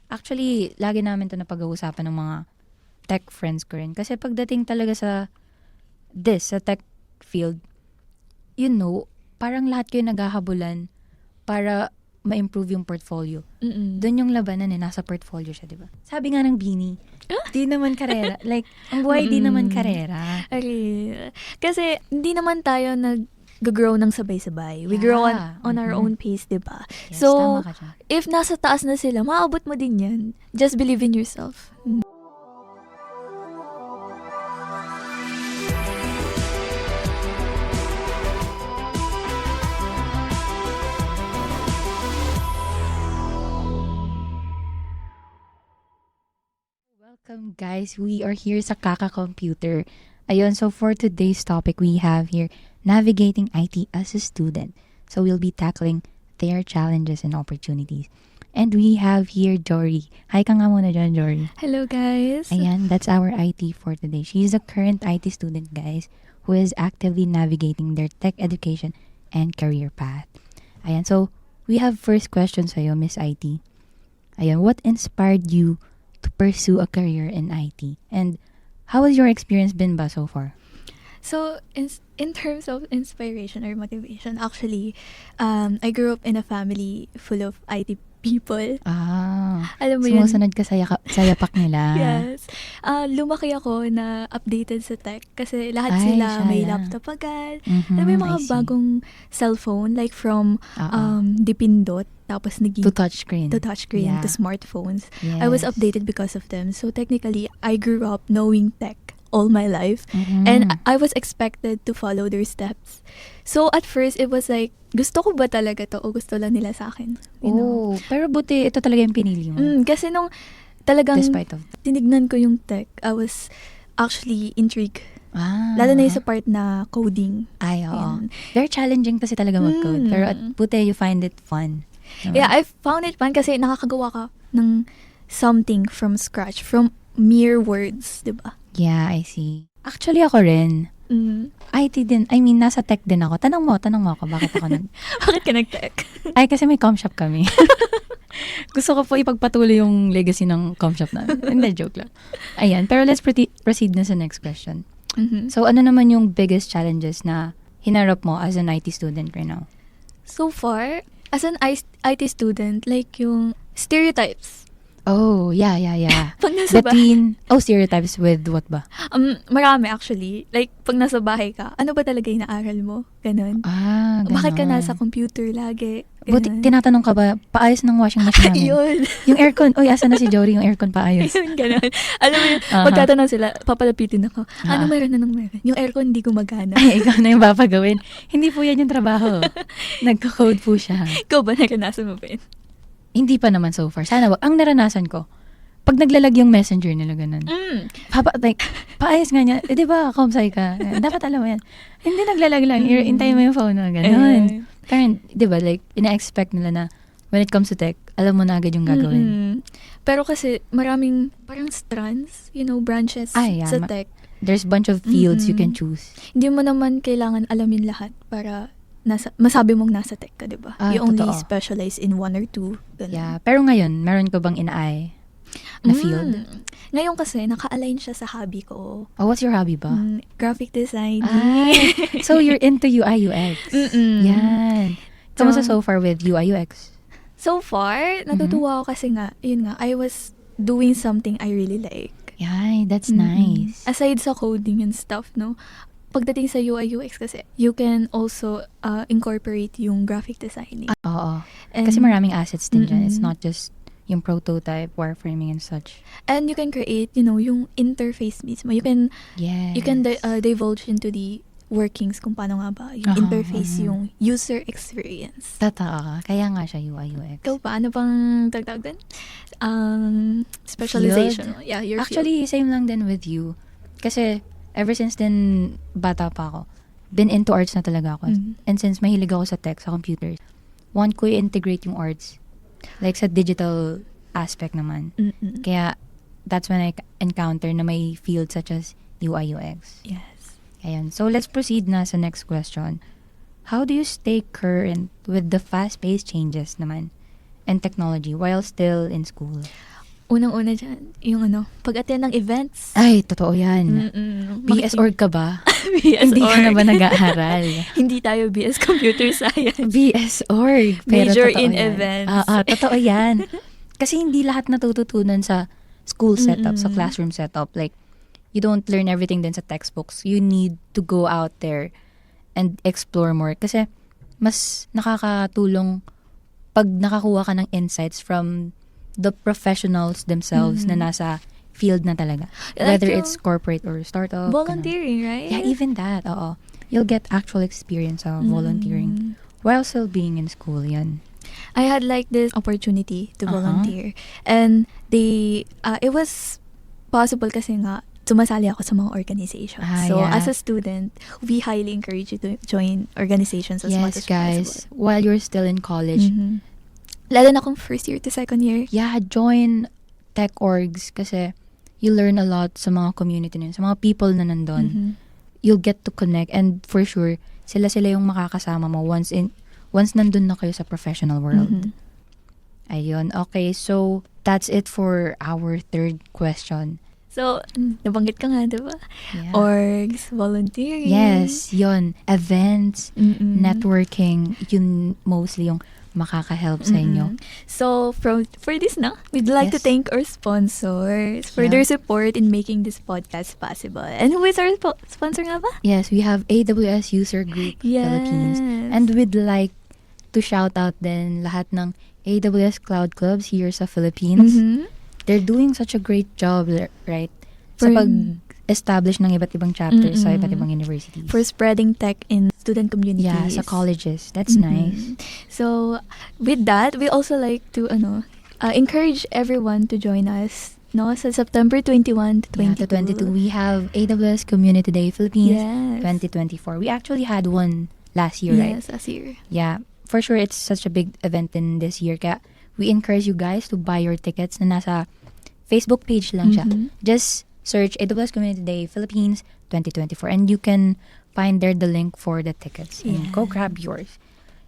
Actually, lagi namin to napag-uusapan ng mga tech friends ko rin. Kasi pagdating talaga sa tech field, parang lahat kayo naghahabulan para ma-improve yung portfolio. Doon yung labanan nasa portfolio siya, di ba? Sabi nga ng Beanie, di naman karera. Like, ang buhay di naman karera. Okay. Kasi hindi naman tayo nag-grow ng sabay-sabay. We grow on our own pace, di ba? Yes, So, tama ka dyan. if nasa taas na sila, maaabot mo din yan. Just believe in yourself. Welcome guys, we are here sa Kaka Computer. Ayun, so for today's topic, we have here navigating IT as a student. So we'll be tackling their challenges and opportunities. And we have here Jory. Hi ka nga muna dyan, Jory. Hello, guys. Ayan, that's our IT for today. She's a current IT student, guys, who is actively navigating their tech education and career path. Ayan, so we have first question sa'yo, Miss IT. Ayan, what inspired you to pursue a career in IT? And how has your experience been ba so far? So, in terms of inspiration or motivation, actually, I grew up in a family full of IT people. Alam mo yun? Sumusunod ka sa yapak nila. Yes. Lumaki ako na updated sa tech kasi lahat sila may laptop agad. Alam mo yung mga bagong cellphone, like from dipindot, tapos naging to touchscreen. To smartphones. Yes. I was updated because of them. So technically, I grew up knowing tech all my life. And I was expected to follow their steps. So at first, it was like, gusto ko ba talaga to o gusto lang nila sa akin? You know? Pero buti, ito talaga yung pinili mo. Kasi nung talagang Despite of tinignan ko yung tech, I was actually intrigued. Lalo na yung sa part na coding. Ay, oo. Yan. Very challenging kasi talaga mag-code. Pero buti, you find it fun. Yeah, I found it fun kasi nakakagawa ka ng something from scratch, from mere words, di ba? Yeah, I see. Actually, ako rin. IT din. I mean, nasa tech din ako. Tanong mo ako, bakit ako Bakit ka nag-tech? Ay, kasi may com shop kami. Gusto ko po ipagpatuloy yung legacy ng com shop namin. Hindi, joke lang. Ayan, pero let's proceed na sa next question. So, ano naman yung biggest challenges na hinarap mo as an IT student right now? So far, as an IT student, like yung stereotypes. Oh, yeah. Pag nasa Stereotypes with what ba? Marami actually. Like, pag nasa bahay ka, ano ba talaga inaaral mo? Ganon. Ganon. Bakit ka nasa computer lagi? Buti, tinatanong ka ba, paayos ng washing machine namin? Yun. Yung aircon, asan na si Jory, yung aircon paayos? Yun, ganon. Alam mo yun, pagtatanong sila, papalapitin ako, ano meron? Yung aircon hindi gumagana. Ay, ikaw na yung papagawin. Hindi po yan yung trabaho. Nagko-code po siya. Ikaw ba naranasan mo ba yun? Hindi pa naman so far. Sana wag. Ang naranasan ko, pag naglalag yung messenger nila ganun. Paayos nga niya. Di ba, komsay ka? Dapat alam mo yan. Hindi naglalag lang. Intayin mo yung phone mo. Ganun. Pero, di ba, like, ina-expect nila na when it comes to tech, alam mo na agad yung gagawin. Pero kasi, maraming parang strands, branches sa tech. There's bunch of fields you can choose. Hindi mo naman kailangan alamin lahat para masabi mong nasa tech ka, di ba? You only specialize in one or two. Ganun. Yeah. Pero ngayon, meron ka bang inaay na field? Ngayon kasi, naka-align siya sa hobby ko. Oh, what's your hobby ba? Graphic design. So, you're into UI, UX. Yan. Kamusta so far with UI, UX? So far, natutuwa ako kasi nga, I was doing something I really like. Yeah, that's nice. Aside sa coding and stuff, no? Pagdating sa UI UX kasi, you can also incorporate yung graphic designing. Oo. Kasi maraming assets din dyan. It's not just yung prototype, wireframing and such. And you can create, yung interface mismo. You can divulge into the workings kung paano nga ba yung interface, yung user experience. Totoo. Kaya nga siya UI UX. Ikaw pa, ano pang tagtag din? Specialization. Field? Yeah, your Actually, same lang din with you. Kasi, ever since din bata pa ako, been into arts na talaga ako. And since mahilig ako sa tech, sa computers, want ko i-integrate yung arts. Like sa digital aspect naman. Kaya, that's when I encounter na may field such as UI UX. Yes. Ayan. So, let's proceed na sa next question. How do you stay current with the fast-paced changes naman and technology while still in school? Unang-una dyan, yung pag-attend ng events. Ay, totoo yan. BS org ka ba? Hindi ka na ba nag-aaral? Hindi tayo BS Computer Science. BS org. Pero Major totoo in yan. events. Totoo yan. Kasi hindi lahat natututunan sa school setup, sa classroom setup. Like, you don't learn everything din sa textbooks. You need to go out there and explore more. Kasi mas nakakatulong pag nakakuha ka ng insights from the professionals themselves na nasa field na talaga. Like Whether yung it's corporate or startup. volunteering, right? Yeah, even that. Oo. You'll get actual experience of volunteering while still being in school. Yan. I had like this opportunity to volunteer. And it was possible kasi nga, sumasali ako sa mga organizations. So, yeah. as a student, we highly encourage you to join organizations as much as guys. possible. While you're still in college, Lalo na kung first year to second year. yeah, join tech orgs kasi you learn a lot sa mga community na yun, sa mga people na nandun. You'll get to connect and for sure, sila yung makakasama mo once nandun na kayo sa professional world. Ayun. Okay, so that's it for our third question. So, nabanggit ka nga, diba? Yeah. Orgs, volunteering. Yes, yun. Events, Mm-mm. networking, yun mostly yung makaka-help sa inyo. So, for this we'd like to Yes. thank our sponsors for Yeah. their support in making this podcast possible. And who is our sponsor nga ba? Yes, we have AWS User Group Philippines. And we'd like to shout out din lahat ng AWS Cloud Clubs here sa Philippines. They're doing such a great job, right? Sa For- pag-establish ng iba't ibang chapters sa iba't ibang universities. For spreading tech in student communities. Yeah, sa colleges. That's nice. So, with that, we also like to encourage everyone to join us sa September 21 to 22. Yeah, to 22. We have AWS Community Day Philippines Yes. 2024. We actually had one last year, right? Yes, last year. Yeah, for sure it's such a big event in this year. Kaya we encourage you guys to buy your tickets na nasa Facebook page lang siya. Just search AWS Community Day Philippines 2024 and you can find there the link for the tickets and go grab yours.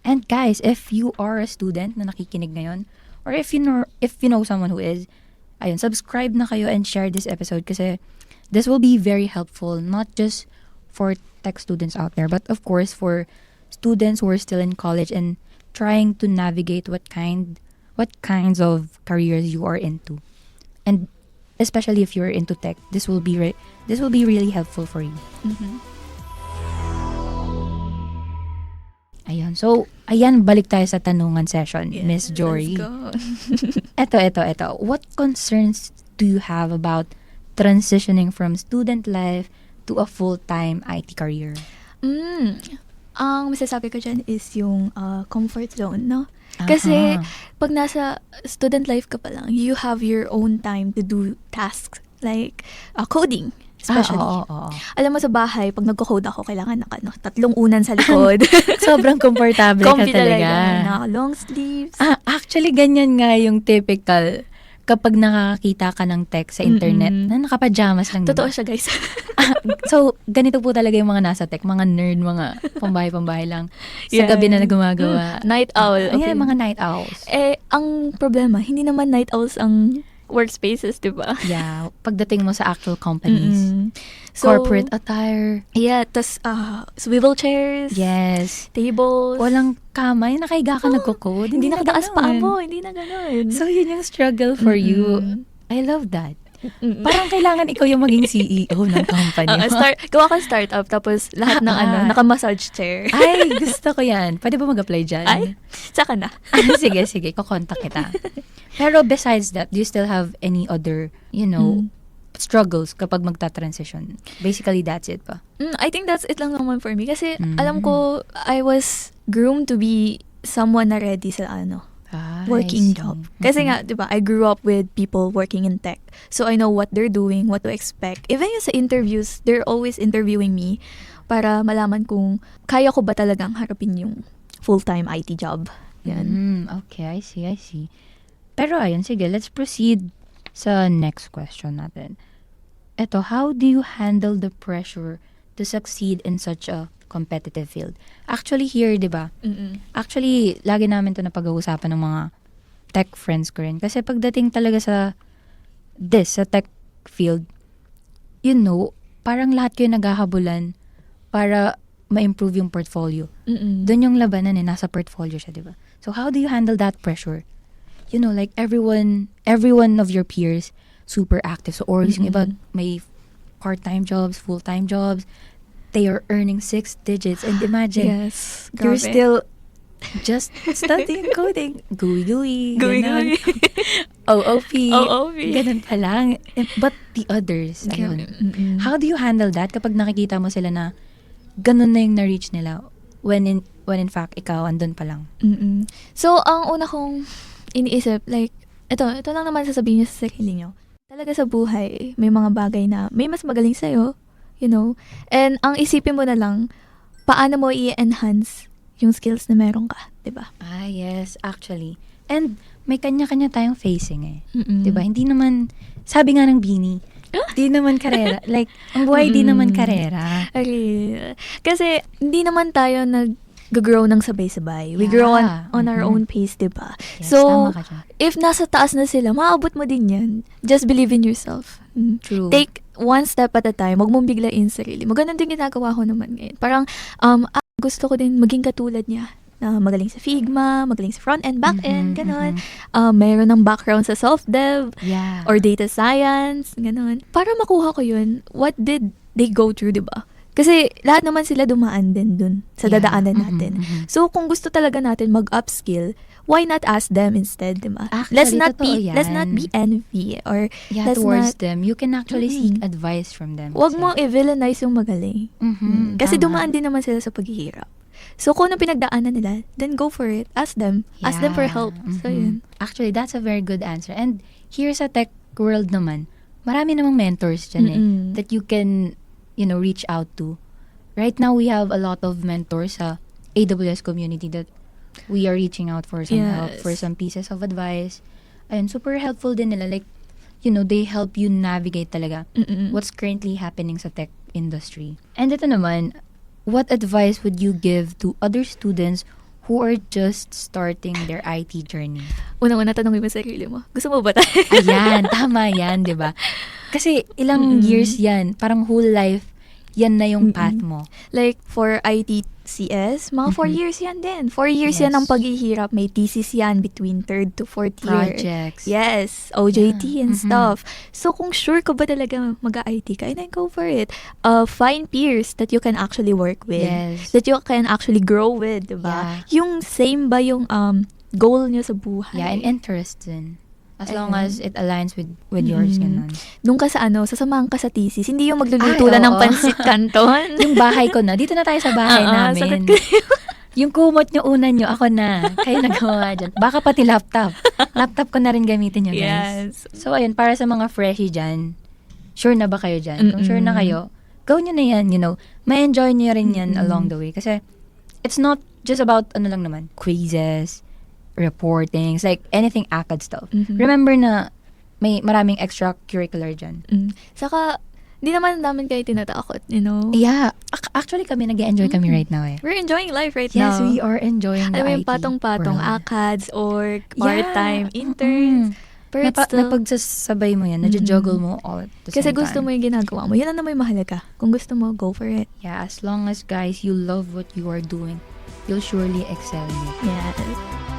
And guys, if you are a student na nakikinig ngayon or if you know someone who is, ayun, subscribe na kayo and share this episode kasi this will be very helpful not just for tech students out there but of course for students who are still in college and trying to navigate what kinds of careers you are into. And especially if you're into tech, this will be really helpful for you. Ayan. So, balik tayo sa tanungan session, Miss Jory. Let's go. Ito. What concerns do you have about transitioning from student life to a full-time IT career? Ang masasabi ko dyan is yung comfort zone, no? Kasi pag nasa student life ka pa lang, you have your own time to do tasks like coding. Especially. Oo. Alam mo sa bahay, pag nagko-code ako, kailangan tatlong unan sa likod. Sobrang komportable ka Comfy talaga. Long sleeves. Actually, ganyan nga yung typical kapag nakakita ka ng tech sa internet na nakapajamas lang. Totoo diba? siya, guys. So, ganito po talaga yung mga nasa tech. Mga nerd, mga pambahay-pambahay lang. Sa Yeah. gabi na gumagawa. Night owl. Ayan, mga night owls. Ang problema, hindi naman night owls ang workspaces, di ba? Yeah, pagdating mo sa actual companies. So, Corporate attire. Yeah, tas swivel chairs. Yes. Tables. Walang kama. Yung nakahiga ka nagko-code. Hindi na kataas pa ganun. mo. Hindi na ganun. So, yun yung struggle for you. I love that. Parang kailangan ikaw yung maging CEO ng company. Gawa ka startup, tapos lahat ng naka-massage chair. Ay, gusto ko yan. Pwede ba mag-apply dyan? Ay, saka na. Sige. Kukontak kita. Pero besides that, do you still have any other, struggles kapag magta-transition? Basically, that's it pa. I think that's it lang naman for me. Kasi alam ko, I was groomed to be someone na ready sa working job. Kasi nga, di ba, I grew up with people working in tech. So I know what they're doing, what to expect. Even yung sa interviews, they're always interviewing me para malaman kung kaya ko ba talagang harapin yung full-time IT job. Yan. Okay, I see. Pero ayun, sige, let's proceed sa next question natin. Eto, how do you handle the pressure to succeed in such a competitive field? Actually here, di ba? Actually, lagi namin to na pag-uusapan ng mga tech friends ko rin. Kasi pagdating talaga sa sa tech field, parang lahat kayo naghahabulan para ma-improve yung portfolio. Doon yung labanan nasa portfolio siya, di ba? So how do you handle that pressure? Like everyone of your peers, super active. So always yung iba may part-time jobs, full-time jobs. They are earning 6 digits. And imagine, Yes. you're Grabe. still just studying coding. Gooey, Gooey. OOP. OOP. Ganun pa lang. But the others, ayun. How do you handle that kapag nakikita mo sila na ganun na yung na-reach nila when in fact ikaw andun pa lang? So, ang una kong iniisip, like, ito lang naman sasabihin niyo sa sarili niyo. Talaga sa buhay, may mga bagay na may mas magaling sa'yo, and ang isipin mo na lang, paano mo i-enhance yung skills na meron ka, diba? Ah, yes, actually. And may kanya-kanya tayong facing eh. Mm-mm. Diba? Hindi naman, sabi nga ng Beanie, di naman karera. Like, ang buhay di naman karera. Okay. Kasi, hindi naman tayo nag-grow ng sabay-sabay. We grow on our own pace, diba? Yes, So, tama ka dyan. if nasa taas na sila, maaabot mo din yan. Just believe in yourself. True. Take one step at a time. Huwag mong biglain sarili mo. Ganun din ginagawa ko naman ngayon. Parang, gusto ko din maging katulad niya. Na magaling sa Figma, magaling sa front-end, back-end, ganun. Mayroon ng background sa self-dev, Yeah. or data science, ganun. Para makuha ko yun, what did they go through, diba? Kasi lahat naman sila dumaan din dun sa dadaanan natin. So, kung gusto talaga natin mag-upskill, why not ask them instead, diba? Actually, Let's not totoo be yan. envy, or Yeah, let's towards not, them. You can actually seek advice from them. wag mong i-villainize yung magaling. Kasi Tama. dumaan din naman sila sa paghihirap. So, kung ano pinagdaanan nila, then go for it. Ask them. Ask them for Yeah. help. So, yun. Actually, that's a very good answer. And here sa tech world naman, marami namang mentors dyan that you can, reach out to. Right now, we have a lot of mentors sa AWS community that we are reaching out for some help, for some pieces of advice. Ayun, super helpful din nila. Like, they help you navigate talaga what's currently happening sa tech industry. And ito naman, what advice would you give to other students who are just starting their IT journey? Unang-una, tanongin mo sa sarili mo. Gusto mo ba tayo? Ayan, tama yan, di ba? Kasi ilang years yan, parang whole life, yan na yung path mo. Like, for ITCS, mga 4 years yan din. 4 years yan Yes. ang paghihirap. May thesis yan between 3rd to 4th year. Projects. Yes, OJT and stuff. So, kung sure ka ba talaga mag-IT ka, then go for it. Find peers that you can actually work with. Yes. That you can actually grow with, diba? Yung same ba yung goal nyo sa buhay? Yeah, and interest din. As long as it aligns with yours, ganun. Nung ka sasamahan ka sa thesis, hindi yung magluluto lang ng oo. pansit canton. Yung bahay ko na, dito na tayo sa bahay namin. sagot ko. Yung kumot nyo, unan nyo, ako na. Kayo nagawa dyan. Baka pati laptop. Laptop ko na rin gamitin nyo, guys. Yes. So, ayun, para sa mga freshie dyan, sure na ba kayo dyan? Kung sure na kayo, go nyo na yan, ma-enjoy nyo rin yan along the way. Kasi, it's not just about, quizzes, reportings, like anything ACAD stuff. Remember na may maraming extracurricular dyan. Saka, di naman namin kayo tinatakot, Yeah. Actually, kami nag-enjoy kami right now eh. We're enjoying life right Yes, now. we are enjoying the Alam mo yung IT patong-patong, world. ACADS, or part-time interns. But still, Napagsasabay mo yan, nadjuggle mo all at the kasi same gusto time. mo yung ginagawa mo. Yun ang naman yung mahalaga. Kung gusto mo, go for it. Yeah, as long as guys, you love what you are doing, you'll surely excel in it. Yes.